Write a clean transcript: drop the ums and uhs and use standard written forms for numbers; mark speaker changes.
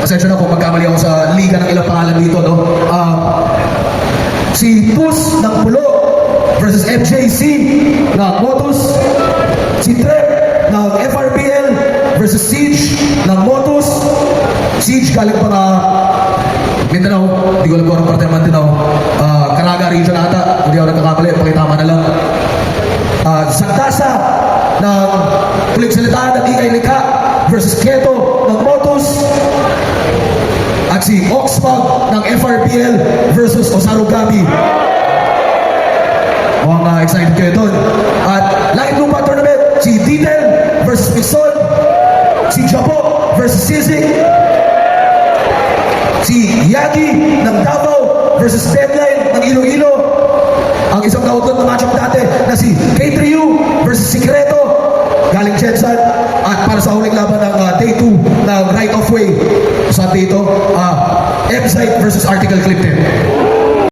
Speaker 1: Pasensya na kung magkamali ako sa liga ng ilang pangalan dito, no? Si Tus ng Pulo versus FJC ng Motus. Si Trep ng FRPL versus Siege ng Motus. Siege galing pa na Mindanao, hindi ko alam kung anong parte ng Mindanao. Caraga region ata, hindi ako nagkakamali, pakitama na lang. Sagdasa ng Pulig Salitaan at Ikay Likha versus Keto ng Motus. At si Oxfam ng FRPL versus Osarugami. Mukhang excited kayo doon. At Light Lupa Tournament, si Didel versus Mixon. Si Jabo versus Sisig. Si Yagi ng Davao versus Deadline ng Iloilo. Ang isang nautod na matchup dati na si K3U versus Secreto galing Jensan. At para sa huling laban ng Day 2 ng Right of Way sa dito, M-Site versus Article Clip 10.